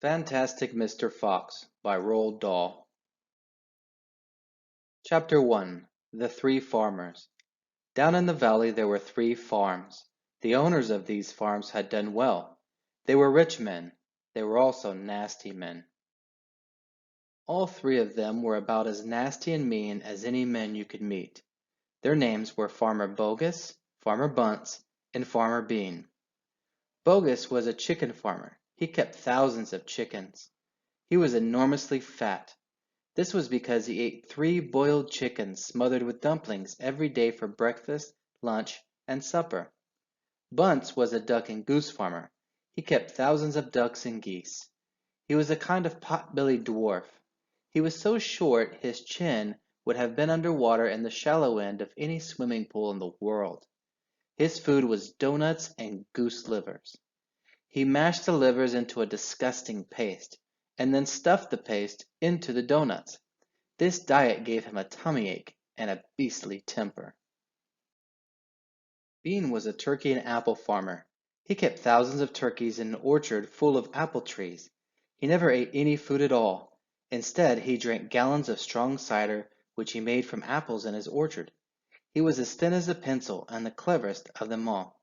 Fantastic Mr. Fox by Roald Dahl. Chapter 1. The Three Farmers. Down in the valley there were 3 farms. The owners of these farms had done well. They were rich men. They were also nasty men. All 3 of them were about as nasty and mean as any men you could meet. Their names were Farmer Bogus, Farmer Bunce, and Farmer Bean. Bogus was a chicken farmer. He kept thousands of chickens. He was enormously fat. This was because he ate 3 boiled chickens smothered with dumplings every day for breakfast, lunch, and supper. Bunce was a duck and goose farmer. He kept thousands of ducks and geese. He was a kind of pot-bellied dwarf. He was so short his chin would have been under water in the shallow end of any swimming pool in the world. His food was doughnuts and goose livers. He mashed the livers into a disgusting paste, and then stuffed the paste into the doughnuts. This diet gave him a tummy ache and a beastly temper. Bean was a turkey and apple farmer. He kept thousands of turkeys in an orchard full of apple trees. He never ate any food at all. Instead, he drank gallons of strong cider which he made from apples in his orchard. He was as thin as a pencil and the cleverest of them all.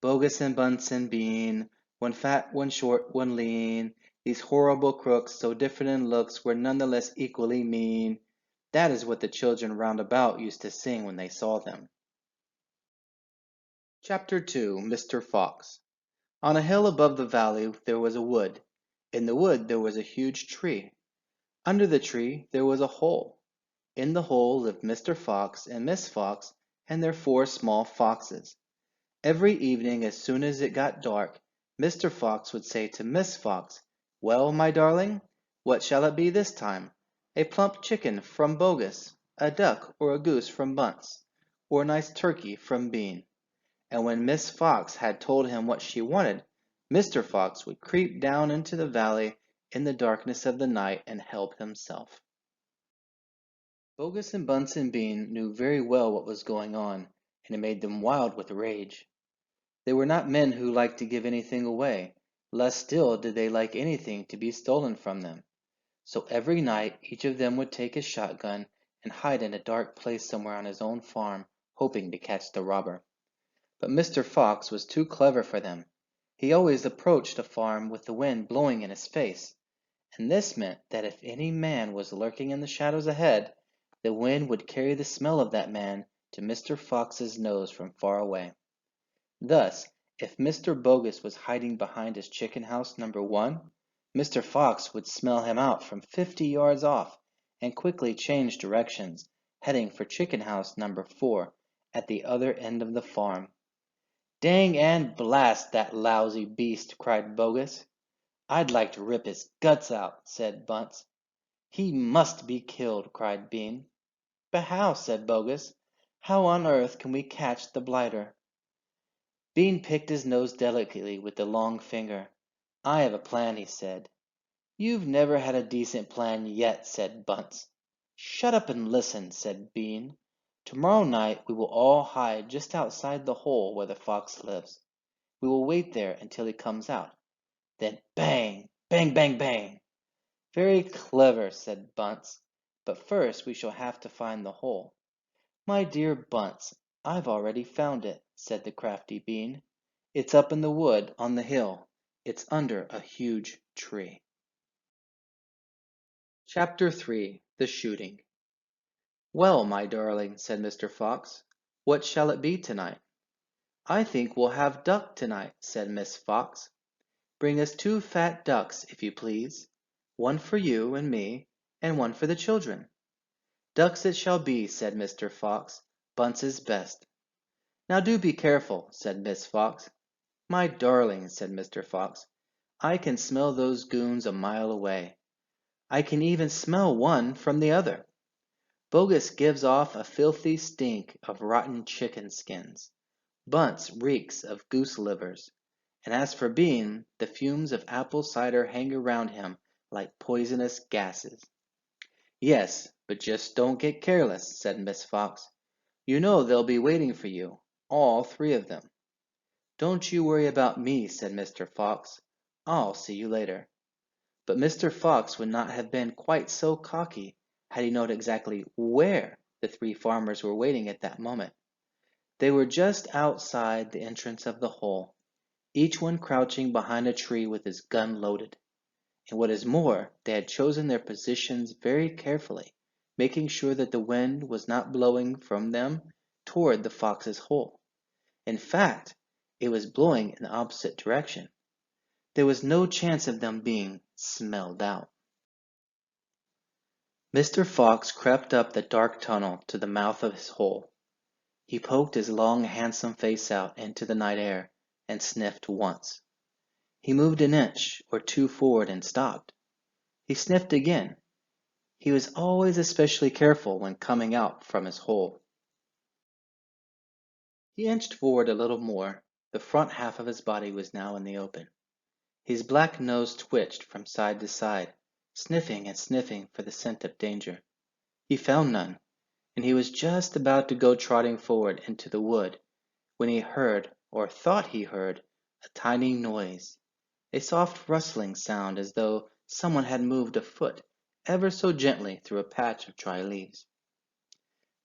Bogus and Bunce and Bean, one fat, one short, one lean, these horrible crooks, so different in looks, were none the less equally mean. That is what the children round about used to sing when they saw them. Chapter 2. Mr. Fox. On a hill above the valley there was a wood. In the wood there was a huge tree. Under the tree there was a hole. In the hole lived Mr. Fox and Miss Fox and their 4 small foxes. Every evening as soon as it got dark, Mr. Fox would say to Miss Fox, "Well, my darling, what shall it be this time? A plump chicken from Bogus, a duck or a goose from Bunce, or a nice turkey from Bean?" And when Miss Fox had told him what she wanted, Mr. Fox would creep down into the valley in the darkness of the night and help himself. Bogus and Bunce and Bean knew very well what was going on, and it made them wild with rage. They were not men who liked to give anything away, less still did they like anything to be stolen from them. So every night each of them would take his shotgun and hide in a dark place somewhere on his own farm, hoping to catch the robber. But Mr. Fox was too clever for them. He always approached a farm with the wind blowing in his face, and this meant that if any man was lurking in the shadows ahead, the wind would carry the smell of that man to Mr. Fox's nose from far away. Thus, if Mr. Bogus was hiding behind his chicken house number 1, Mr. Fox would smell him out from 50 yards off and quickly change directions, heading for chicken house number 4 at the other end of the farm. "Dang and blast that lousy beast!" cried Bogus. "I'd like to rip his guts out," said Bunce. "He must be killed," cried Bean. "But how?" said Bogus. "How on earth can we catch the blighter?" Bean picked his nose delicately with the long finger. "I have a plan," he said. "You've never had a decent plan yet," said Bunce. "Shut up and listen," said Bean. "Tomorrow night we will all hide just outside the hole where the fox lives. We will wait there until he comes out. Then bang! Bang, bang, bang!" "Very clever," said Bunce. "But first we shall have to find the hole." "My dear Bunce, I've already found it," said the crafty Bean. "It's up in the wood on the hill. It's under a huge tree." Chapter 3. The Shooting. "Well, my darling," said Mr. Fox, "what shall it be tonight?" "I think we'll have duck tonight," said Miss Fox. "Bring us 2 fat ducks, if you please. One for you and me, and one for the children." "Ducks it shall be," said Mr. Fox. "Bunce's best." "Now do be careful," said Miss Fox. "My darling," said Mr. Fox, "I can smell those goons a mile away. I can even smell one from the other. Bogus gives off a filthy stink of rotten chicken skins. Bunce reeks of goose livers. And as for Bean, the fumes of apple cider hang around him like poisonous gases." "Yes, but just don't get careless," said Miss Fox. "You know they'll be waiting for you, all 3 of them." "Don't you worry about me," said Mr. Fox. "I'll see you later." But Mr. Fox would not have been quite so cocky had he known exactly where the three farmers were waiting at that moment. They were just outside the entrance of the hole, each one crouching behind a tree with his gun loaded. And what is more, they had chosen their positions very carefully, making sure that the wind was not blowing from them toward the fox's hole. In fact, it was blowing in the opposite direction. There was no chance of them being smelled out. Mr. Fox crept up the dark tunnel to the mouth of his hole. He poked his long, handsome face out into the night air and sniffed once. He moved an inch or two forward and stopped. He sniffed again. He was always especially careful when coming out from his hole. He inched forward a little more. The front half of his body was now in the open. His black nose twitched from side to side, sniffing and sniffing for the scent of danger. He found none, and he was just about to go trotting forward into the wood when he heard, or thought he heard, a tiny noise, a soft rustling sound as though someone had moved a foot ever so gently through a patch of dry leaves.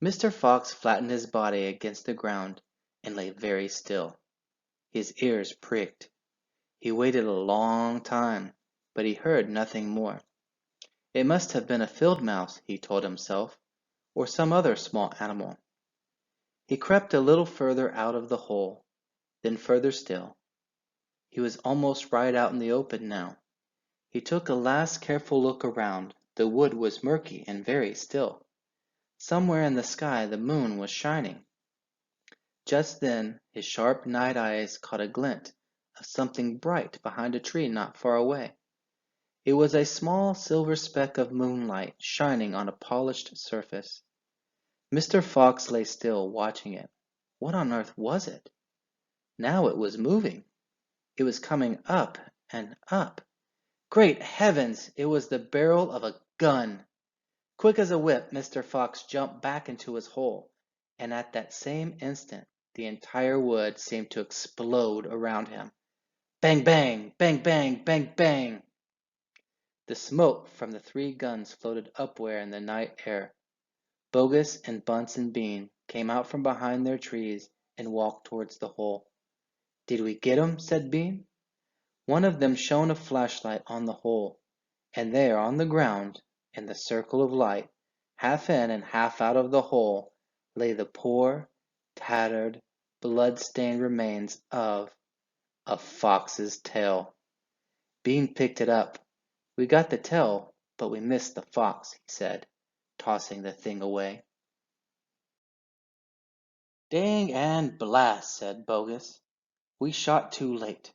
Mr. Fox flattened his body against the ground and lay very still. His ears pricked. He waited a long time, but he heard nothing more. It must have been a field mouse, he told himself, or some other small animal. He crept a little further out of the hole, then further still. He was almost right out in the open now. He took a last careful look around. The wood was murky and very still. Somewhere in the sky the moon was shining. Just then his sharp night eyes caught a glint of something bright behind a tree not far away. It was a small silver speck of moonlight shining on a polished surface. Mr. Fox lay still, watching it. What on earth was it? Now it was moving. It was coming up and up. Great heavens! It was the barrel of a gun. Quick as a whip, Mr. Fox jumped back into his hole, and at that same instant the entire wood seemed to explode around him. Bang, bang, bang, bang, bang, bang! The smoke from the three guns floated upward in the night air. Bogus and Bunce and Bean came out from behind their trees and walked towards the hole. "Did we get 'em?" said Bean. One of them shone a flashlight on the hole, and there on the ground, in the circle of light, half in and half out of the hole, lay the poor, tattered, blood-stained remains of a fox's tail. Bean picked it up. "We got the tail, but we missed the fox," he said, tossing the thing away. "Dang and blast," said Bogus. "We shot too late.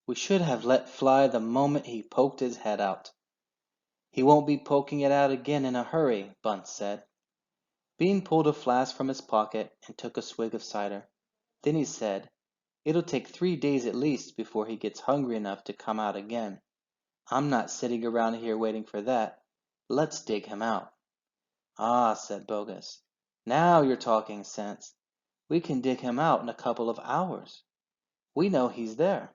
We should have let fly the moment he poked his head out." "He won't be poking it out again in a hurry," Bunce said. Bean pulled a flask from his pocket and took a swig of cider. Then he said, "It'll take 3 days at least before he gets hungry enough to come out again. I'm not sitting around here waiting for that. Let's dig him out." "Ah," said Bogus. "Now you're talking sense. We can dig him out in a couple of hours. We know he's there.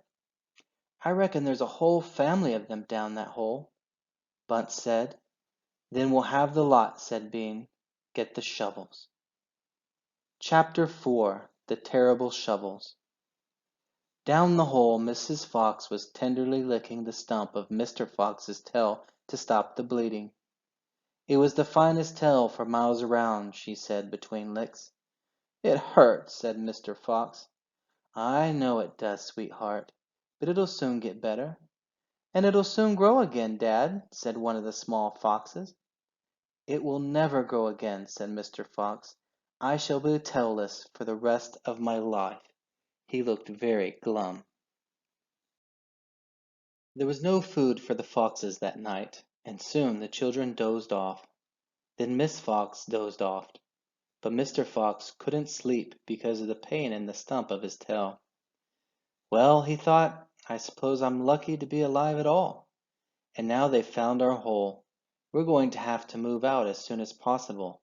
I reckon there's a whole family of them down that hole," Bunce said. "Then we'll have the lot," said Bean. "Get the shovels." Chapter 4: The Terrible Shovels. Down the hole Mrs. Fox was tenderly licking the stump of Mr. Fox's tail to stop the bleeding. "It was the finest tail for miles around," she said between licks. "It hurts," said Mr. Fox. "I know it does, sweetheart, but it'll soon get better." "And it'll soon grow again, Dad," said one of the small foxes. "It will never grow again," said Mr. Fox. "I shall be tailless for the rest of my life." He looked very glum. There was no food for the foxes that night, and soon the children dozed off. Then Miss Fox dozed off, but Mr. Fox couldn't sleep because of the pain in the stump of his tail. "Well," he thought, "I suppose I'm lucky to be alive at all. And now they've found our hole. We're going to have to move out as soon as possible.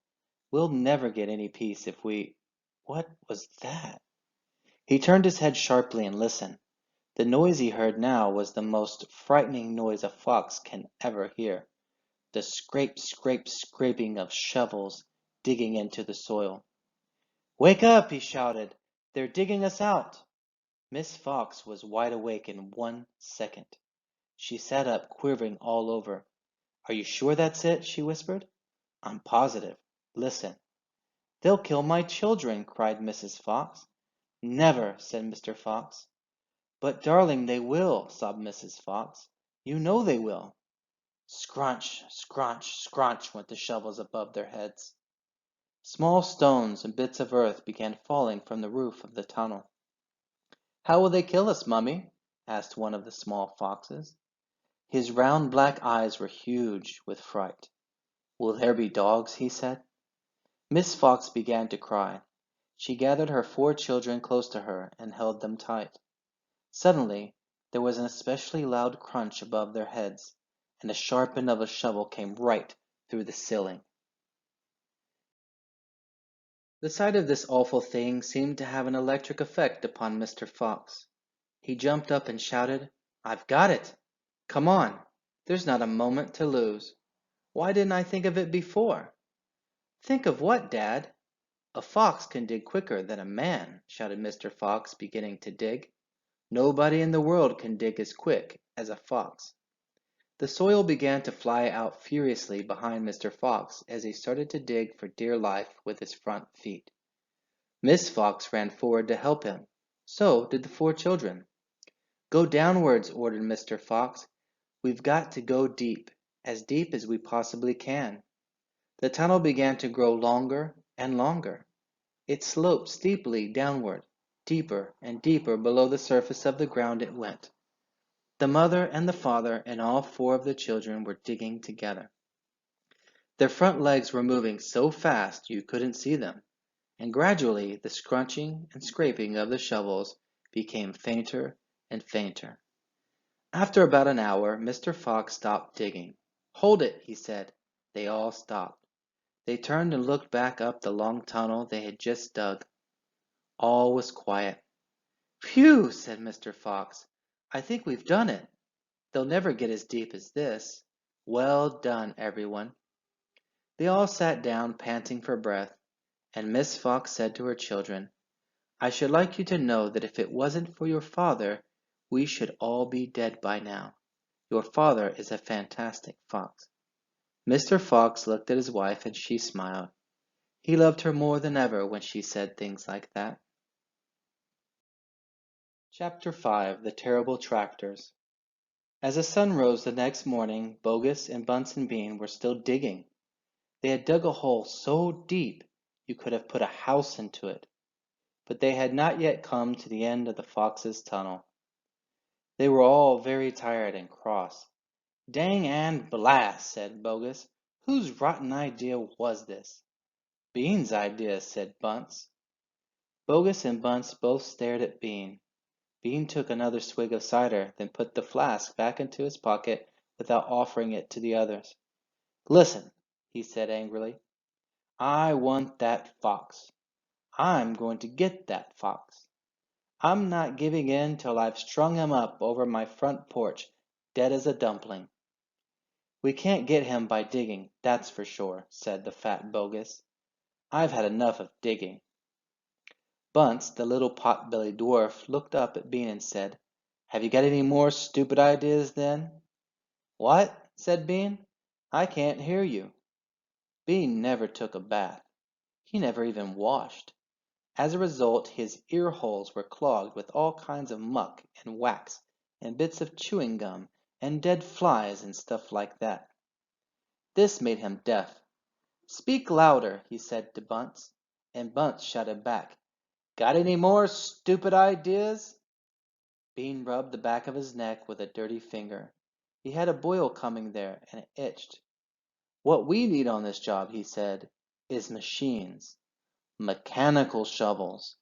We'll never get any peace if we—" What was that? He turned his head sharply and listened. The noise he heard now was the most frightening noise a fox can ever hear. The scrape, scrape, scraping of shovels digging into the soil. "Wake up!" he shouted. "They're digging us out!" Miss Fox was wide awake in 1 second. She sat up, quivering all over. "Are you sure that's it?" she whispered. "I'm positive. Listen." "They'll kill my children!" cried Mrs. Fox. "Never!" said Mr. Fox. "But, darling, they will," sobbed Mrs. Fox. "You know they will." Scrunch, scrunch, scrunch went the shovels above their heads. Small stones and bits of earth began falling from the roof of the tunnel. "How will they kill us, Mummy?" asked one of the small foxes. His round black eyes were huge with fright. "Will there be dogs?" he said. Miss Fox began to cry. She gathered her 4 children close to her and held them tight. Suddenly there was an especially loud crunch above their heads, and the sharp end of a shovel came right through the ceiling. The sight of this awful thing seemed to have an electric effect upon Mr. Fox. He jumped up and shouted, "I've got it! Come on! There's not a moment to lose. Why didn't I think of it before?" "Think of what, Dad?" "A fox can dig quicker than a man," shouted Mr. Fox, beginning to dig. "Nobody in the world can dig as quick as a fox." The soil began to fly out furiously behind Mr. Fox as he started to dig for dear life with his front feet. Miss Fox ran forward to help him. So did the 4 children. "Go downwards," ordered Mr. Fox. "We've got to go deep as we possibly can." The tunnel began to grow longer and longer. It sloped steeply downward. Deeper and deeper below the surface of the ground it went. The mother and the father and all 4 of the children were digging together. Their front legs were moving so fast you couldn't see them, and gradually the scrunching and scraping of the shovels became fainter and fainter. After about an hour, Mr. Fox stopped digging. "Hold it," he said. They all stopped. They turned and looked back up the long tunnel they had just dug. All was quiet. "Phew!" said Mr. Fox. "I think we've done it. They'll never get as deep as this. Well done, everyone." They all sat down, panting for breath, and Miss Fox said to her children, "I should like you to know that if it wasn't for your father, we should all be dead by now. Your father is a fantastic fox." Mr. Fox looked at his wife and she smiled. He loved her more than ever when she said things like that. Chapter 5. The Terrible Tractors. As the sun rose the next morning, Bogus and Bunsen Bean were still digging. They had dug a hole so deep you could have put a house into it, but they had not yet come to the end of the fox's tunnel. They were all very tired and cross. "Dang and blast!" said Bogus. "Whose rotten idea was this?" "Bean's idea," said Bunce. Bogus and Bunce both stared at Bean. Bean took another swig of cider, then put the flask back into his pocket without offering it to the others. "Listen," he said angrily. "I want that fox. I'm going to get that fox. I'm not giving in till I've strung him up over my front porch, dead as a dumpling." "We can't get him by digging, that's for sure," said the fat Bogus. "I've had enough of digging." Bunce, the little pot-bellied dwarf, looked up at Bean and said, "Have you got any more stupid ideas, then?" "What?" said Bean. "I can't hear you." Bean never took a bath. He never even washed. As a result, his ear holes were clogged with all kinds of muck and wax and bits of chewing gum and dead flies and stuff like that. This made him deaf. "Speak louder," he said to Bunce, and Bunce shouted back, "Got any more stupid ideas?" Bean rubbed the back of his neck with a dirty finger. He had a boil coming there, and it itched. "What we need on this job," he said, "is machines. Mechanical shovels.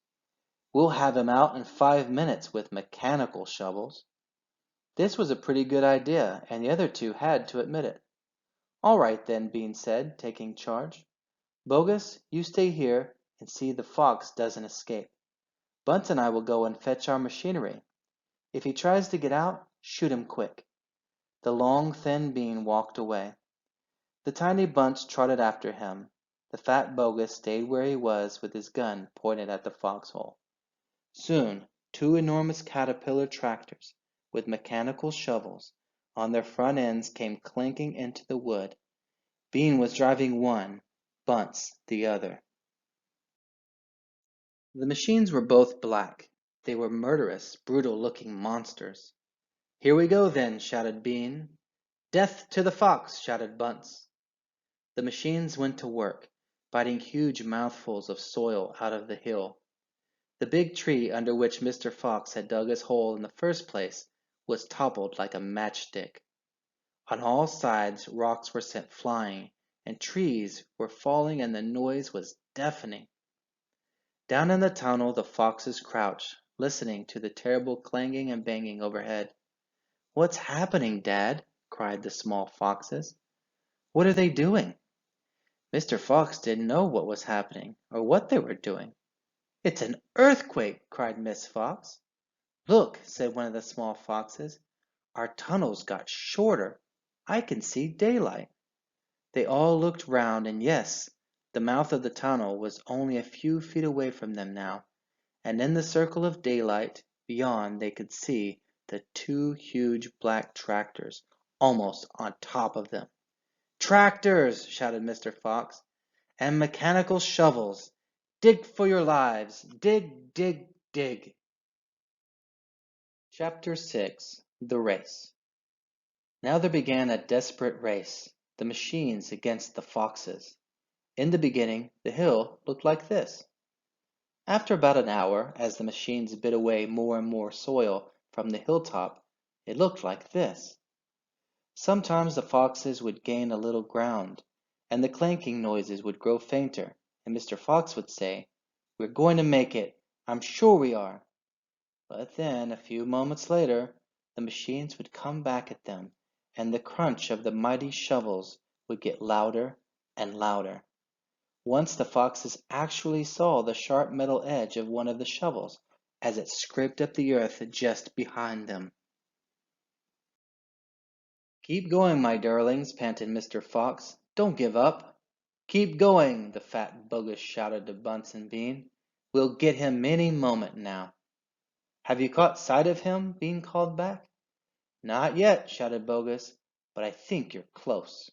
We'll have him out in 5 minutes with mechanical shovels." This was a pretty good idea, and the other 2 had to admit it. "All right then," Bean said, taking charge. "Bogus, you stay here and see the fox doesn't escape. Bunce and I will go and fetch our machinery. If he tries to get out, shoot him quick." The long, thin Bean walked away. The tiny Bunch trotted after him. The fat Bogus stayed where he was with his gun pointed at the foxhole. Soon, two enormous caterpillar tractors, with mechanical shovels on their front ends, came clanking into the wood. Bean was driving one, Bunce the other. The machines were both black. They were murderous, brutal-looking monsters. "Here we go, then," shouted Bean. "Death to the fox!" shouted Bunce. The machines went to work, biting huge mouthfuls of soil out of the hill. The big tree under which Mr. Fox had dug his hole in the first place was toppled like a matchstick. On all sides rocks were sent flying, and trees were falling, and the noise was deafening. Down in the tunnel the foxes crouched, listening to the terrible clanging and banging overhead. "What's happening, Dad?" cried the small foxes. "What are they doing?" Mr. Fox didn't know what was happening or what they were doing. "It's an earthquake!" cried Miss Fox. "Look," said one of the small foxes. "Our tunnel's got shorter. I can see daylight." They all looked round, and yes, the mouth of the tunnel was only a few feet away from them now, and in the circle of daylight beyond they could see the two huge black tractors almost on top of them. "Tractors!" shouted Mr. Fox, "and mechanical shovels! Dig for your lives! Dig, dig, dig!" Chapter 6. The Race. Now there began a desperate race, the machines against the foxes. In the beginning, the hill looked like this. After about an hour, as the machines bit away more and more soil from the hilltop, it looked like this. Sometimes the foxes would gain a little ground, and the clanking noises would grow fainter, and Mr. Fox would say, "We're going to make it. I'm sure we are." But then, a few moments later, the machines would come back at them, and the crunch of the mighty shovels would get louder and louder. Once the foxes actually saw the sharp metal edge of one of the shovels as it scraped up the earth just behind them. "Keep going, my darlings," panted Mr. Fox. "Don't give up." "Keep going," the fat Bogus shouted to Bunce and Bean. "We'll get him any moment now." "Have you caught sight of him?" Bean called back. "Not yet," shouted Bogus, "but I think you're close."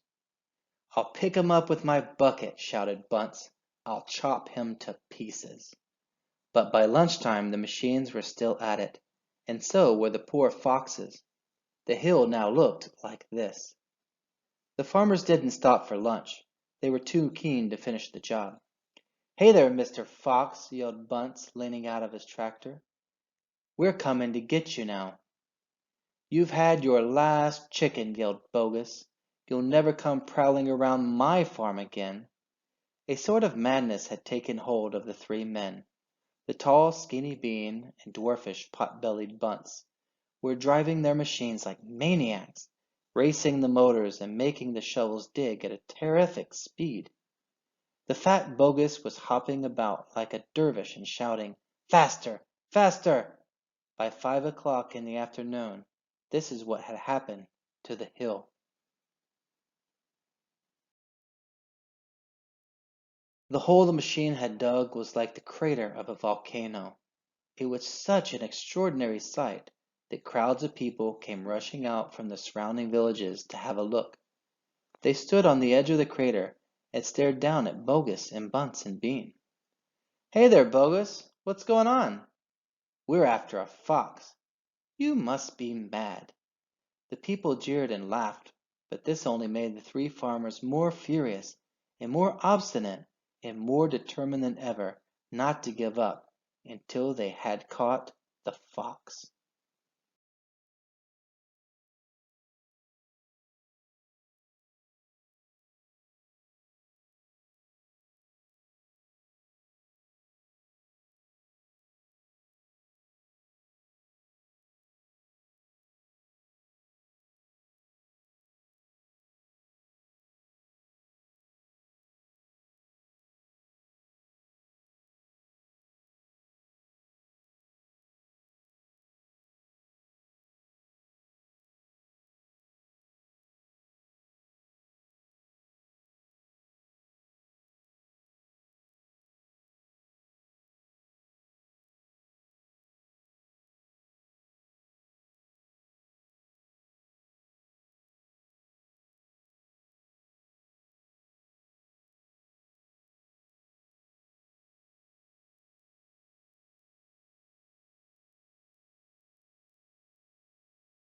"I'll pick him up with my bucket," shouted Bunce. "I'll chop him to pieces." But by lunchtime the machines were still at it, and so were the poor foxes. The hill now looked like this. The farmers didn't stop for lunch. They were too keen to finish the job. "Hey there, Mr. Fox," yelled Bunce, leaning out of his tractor. "We're coming to get you now." "You've had your last chicken," yelled Bogus. "You'll never come prowling around my farm again." A sort of madness had taken hold of the three men. The tall, skinny Bean and dwarfish, pot-bellied Bunce were driving their machines like maniacs, racing the motors and making the shovels dig at a terrific speed. The fat Bogus was hopping about like a dervish and shouting, "Faster! Faster!" By 5 o'clock in the afternoon, this is what had happened to the hill. The hole the machine had dug was like the crater of a volcano. It was such an extraordinary sight that crowds of people came rushing out from the surrounding villages to have a look. They stood on the edge of the crater and stared down at Bogus and Bunce and Bean. "Hey there, Bogus! What's going on?" "We're after a fox." "You must be mad." The people jeered and laughed, but this only made the three farmers more furious and more obstinate and more determined than ever not to give up until they had caught the fox.